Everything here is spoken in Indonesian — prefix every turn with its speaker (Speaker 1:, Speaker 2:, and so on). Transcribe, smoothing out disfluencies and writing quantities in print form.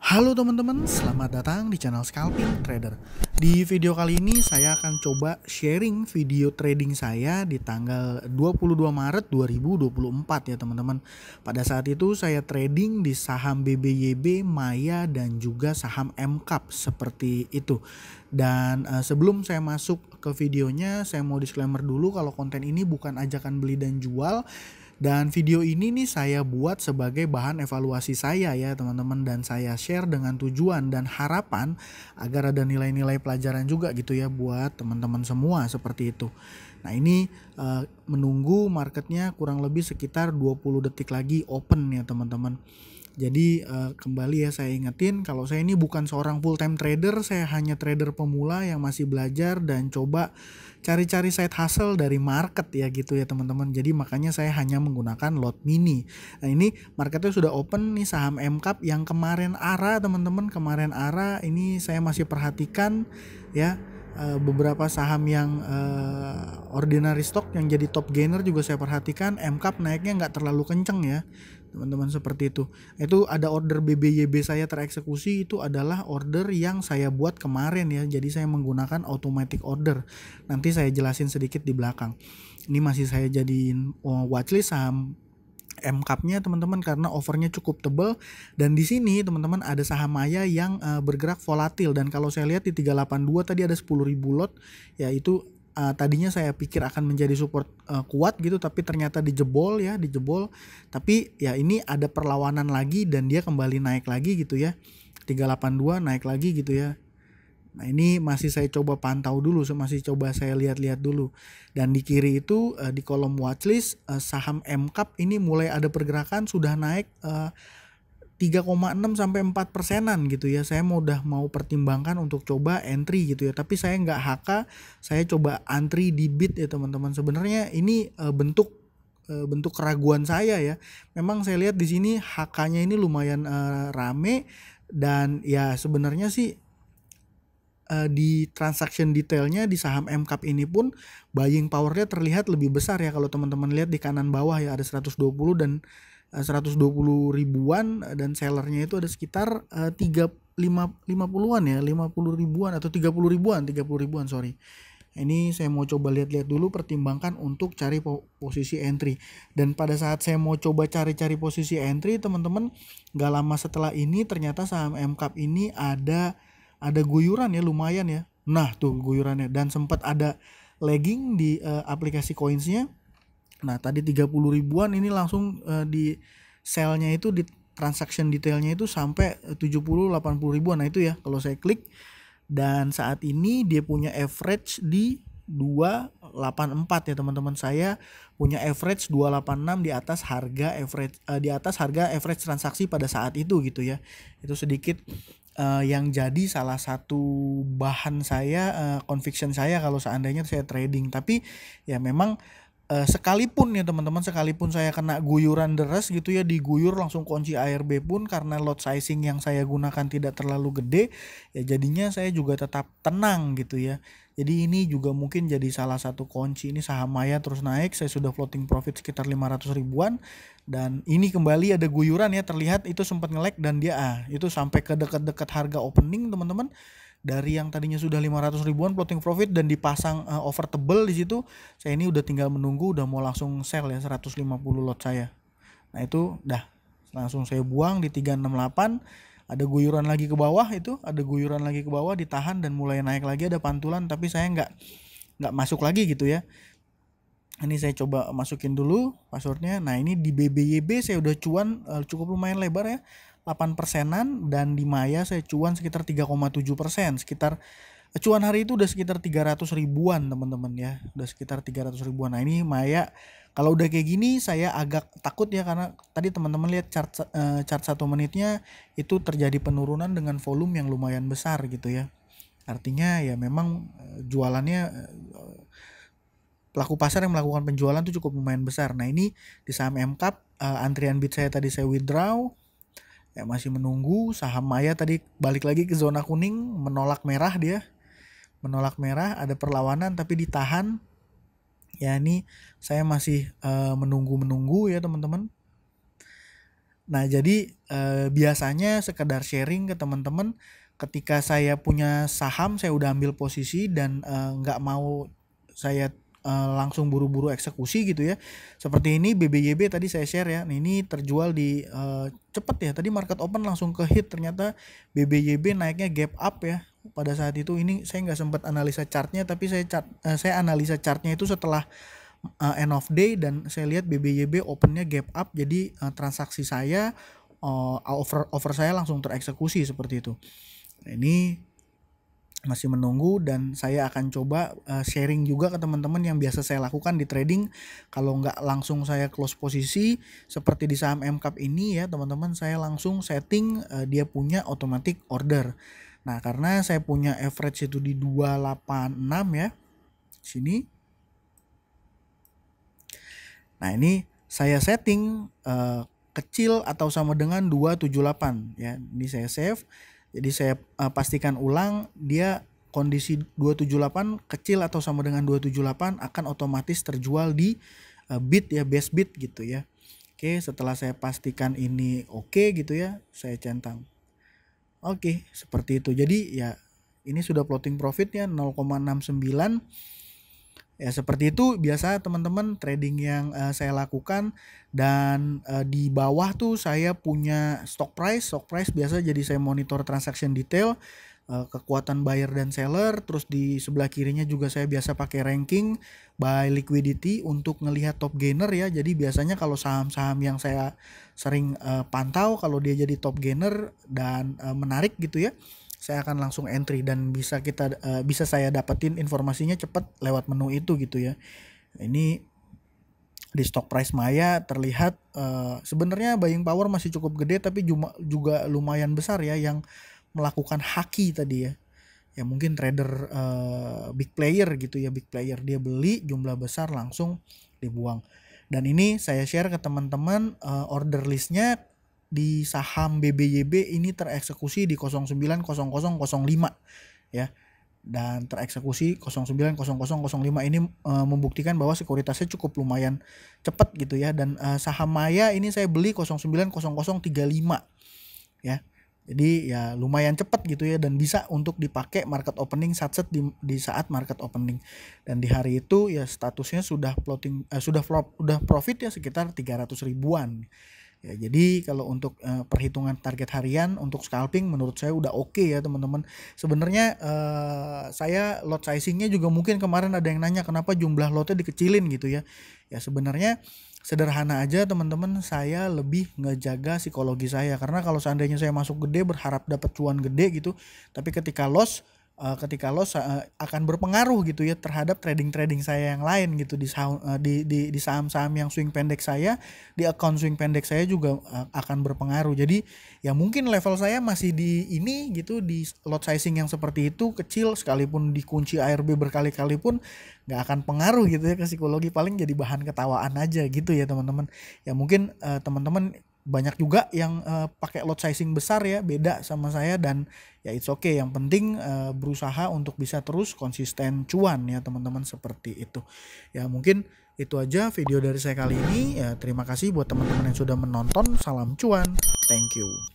Speaker 1: Halo teman-teman, selamat datang di channel Scalping Trader. Di video kali ini saya akan coba sharing video trading saya di tanggal 22 Maret 2024 ya teman-teman. Pada saat itu saya trading di saham BBYB, Maya dan juga saham MCAP seperti itu. Dan sebelum saya masuk ke videonya, saya mau disclaimer dulu kalau konten ini bukan ajakan beli dan jual. Dan video ini nih saya buat sebagai bahan evaluasi saya ya teman-teman, dan saya share dengan tujuan dan harapan agar ada nilai-nilai pelajaran juga gitu ya buat teman-teman semua seperti itu. Nah ini menunggu marketnya kurang lebih sekitar 20 detik lagi open ya teman-teman. Jadi kembali ya saya ingetin kalau saya ini bukan seorang full time trader, saya hanya trader pemula yang masih belajar dan coba cari-cari side hustle dari market ya gitu ya teman-teman. Jadi makanya saya hanya menggunakan lot mini. Nah ini marketnya sudah open nih saham MCAP yang kemarin ARA teman-teman, kemarin ARA ini saya masih perhatikan ya. Beberapa saham yang ordinary stock yang jadi top gainer juga saya perhatikan. MCAP naiknya nggak terlalu kenceng ya teman-teman, seperti itu. Itu ada order BBYB saya tereksekusi, itu adalah order yang saya buat kemarin ya. Jadi saya menggunakan automatic order. Nanti saya jelasin sedikit di belakang. Ini masih saya jadiin watchlist saham MCAP-nya teman-teman karena offernya cukup tebal, dan di sini teman-teman ada saham Maya yang bergerak volatil, dan kalau saya lihat di 382 tadi ada 10.000 lot ya, itu tadinya saya pikir akan menjadi support kuat gitu, tapi ternyata dijebol ya, dijebol. Tapi ya ini ada perlawanan lagi dan dia kembali naik lagi gitu ya. 382 naik lagi gitu ya. Nah ini masih saya coba pantau dulu, masih coba saya lihat-lihat dulu. Dan di kiri itu di kolom watchlist saham MCAP ini mulai ada pergerakan, sudah naik 3,6 sampai 4%-an gitu ya. Saya udah mau pertimbangkan untuk coba entry gitu ya. Tapi saya nggak HK, saya coba antri di bid ya teman-teman. Sebenarnya ini bentuk keraguan saya ya. Memang saya lihat di sini HK-nya ini lumayan rame, dan ya sebenarnya sih di transaction detailnya di saham MCAP ini pun buying powernya terlihat lebih besar ya. Kalau teman-teman lihat di kanan bawah ya ada 120 dan 120 ribuan, dan sellernya itu ada sekitar 50-an ya, 50 ribuan atau 30 ribuan sorry. Ini saya mau coba lihat-lihat dulu, pertimbangkan untuk cari posisi entry. Dan pada saat saya mau coba cari-cari posisi entry teman-teman, gak lama setelah ini ternyata saham MCAP ini ada guyuran ya, lumayan ya. Nah tuh guyurannya, dan sempat ada lagging di aplikasi coinsnya. Nah tadi 30 ribuan ini langsung di sellnya itu di transaction detailnya itu sampai 70-80 ribuan. Nah itu ya kalau saya klik, dan saat ini dia punya average di 284 ya teman-teman. Saya punya average 286 di atas harga average transaksi pada saat itu gitu ya. Itu sedikit yang jadi salah satu bahan saya, conviction saya kalau seandainya saya trading. Tapi ya memang sekalipun ya teman-teman, sekalipun saya kena guyuran deras gitu ya, diguyur langsung kunci ARB pun, karena lot sizing yang saya gunakan tidak terlalu gede ya, jadinya saya juga tetap tenang gitu ya. Jadi ini juga mungkin jadi salah satu kunci. Ini saham Maya terus naik, saya sudah floating profit sekitar 500 ribuan, dan ini kembali ada guyuran ya, terlihat itu sempat nge-lag, dan dia itu sampai ke dekat-dekat harga opening teman-teman. Dari yang tadinya sudah 500 ribuan floating profit dan dipasang over tebel di situ, saya ini udah tinggal menunggu, udah mau langsung sell ya 150 lot saya. Nah itu dah langsung saya buang di 368. Ada guyuran lagi ke bawah, itu ada guyuran lagi ke bawah, ditahan dan mulai naik lagi, ada pantulan, tapi saya nggak masuk lagi gitu ya. Ini saya coba masukin dulu passwordnya. Nah ini di BBYB saya udah cuan cukup lumayan lebar ya, 8%-an, dan di Maya saya cuan sekitar 3,7%. Sekitar cuan hari itu udah sekitar 300 ribuan teman-teman ya, udah sekitar 300 ribuan. Nah ini Maya kalau udah kayak gini saya agak takut ya, karena tadi teman-teman lihat chart 1 menitnya itu terjadi penurunan dengan volume yang lumayan besar gitu ya. Artinya ya memang jualannya, pelaku pasar yang melakukan penjualan tuh cukup lumayan besar. Nah ini di saham MCAP antrian bid saya tadi saya withdraw ya, masih menunggu. Saham Maya tadi balik lagi ke zona kuning, menolak merah, dia menolak merah, ada perlawanan tapi ditahan ya. Ini saya masih menunggu ya teman-teman. Nah, jadi biasanya sekedar sharing ke teman-teman ketika saya punya saham, saya udah ambil posisi dan nggak mau saya langsung buru-buru eksekusi gitu ya. Seperti ini BBYB tadi saya share ya. Nah, ini terjual di cepet ya. Tadi market open langsung ke hit, ternyata BBYB naiknya gap up ya. Pada saat itu ini saya nggak sempat analisa chartnya, tapi saya analisa chartnya itu setelah end of day, dan saya lihat BBYB opennya gap up, jadi transaksi saya over saya langsung tereksekusi seperti itu. Nah, ini masih menunggu dan saya akan coba sharing juga ke teman-teman yang biasa saya lakukan di trading. Kalau nggak langsung saya close posisi seperti di saham MCAP ini ya teman-teman, saya langsung setting dia punya automatic order. Nah, karena saya punya average itu di 286 ya sini. Nah, ini saya setting kecil atau sama dengan 278 ya. Ini saya save. Jadi saya pastikan ulang, dia kondisi 278 kecil atau sama dengan 278 akan otomatis terjual di bid ya, best bid gitu ya. Oke, setelah saya pastikan ini oke gitu ya, saya centang. Oke, seperti itu. Jadi ya ini sudah floating profitnya 0,69. Ya seperti itu biasa teman-teman trading yang saya lakukan. Dan di bawah tuh saya punya stock price biasa, jadi saya monitor transaction detail, kekuatan buyer dan seller. Terus di sebelah kirinya juga saya biasa pakai ranking by liquidity untuk ngelihat top gainer ya. Jadi biasanya kalau saham-saham yang saya sering pantau, kalau dia jadi top gainer dan menarik gitu ya, saya akan langsung entry dan bisa saya dapetin informasinya cepat lewat menu itu gitu ya. Ini di stock price Maya terlihat sebenarnya buying power masih cukup gede, tapi juga lumayan besar ya yang melakukan haki tadi ya. Ya mungkin trader big player gitu ya, big player dia beli jumlah besar langsung dibuang. Dan ini saya share ke teman-teman order listnya di saham BBYB ini tereksekusi di 090005 ya, dan tereksekusi 090005 ini membuktikan bahwa sekuritasnya cukup lumayan cepat gitu ya. Dan saham Maya ini saya beli 090035 ya, jadi ya lumayan cepat gitu ya, dan bisa untuk dipakai market opening satset di saat market opening. Dan di hari itu ya statusnya sudah floating, sudah profit ya sekitar 300 ribuan. Ya, jadi kalau untuk perhitungan target harian untuk scalping menurut saya udah oke ya teman-teman. Sebenarnya saya lot sizingnya juga mungkin kemarin ada yang nanya kenapa jumlah lotnya dikecilin gitu ya. Ya sebenarnya sederhana aja teman-teman, saya lebih ngejaga psikologi saya, karena kalau seandainya saya masuk gede berharap dapat cuan gede gitu, tapi ketika loss akan berpengaruh gitu ya terhadap trading saya yang lain gitu di saham-saham yang swing pendek saya, di account swing pendek saya juga akan berpengaruh. Jadi ya mungkin level saya masih di ini gitu, di lot sizing yang seperti itu kecil, sekalipun dikunci ARB berkali-kali pun nggak akan pengaruh gitu ya ke psikologi, paling jadi bahan ketawaan aja gitu ya teman-teman. Ya mungkin teman-teman banyak juga yang pakai lot sizing besar ya, beda sama saya, dan ya it's okay, yang penting berusaha untuk bisa terus konsisten cuan ya teman-teman, seperti itu. Ya mungkin itu aja video dari saya kali ini ya. Terima kasih buat teman-teman yang sudah menonton. Salam cuan, thank you.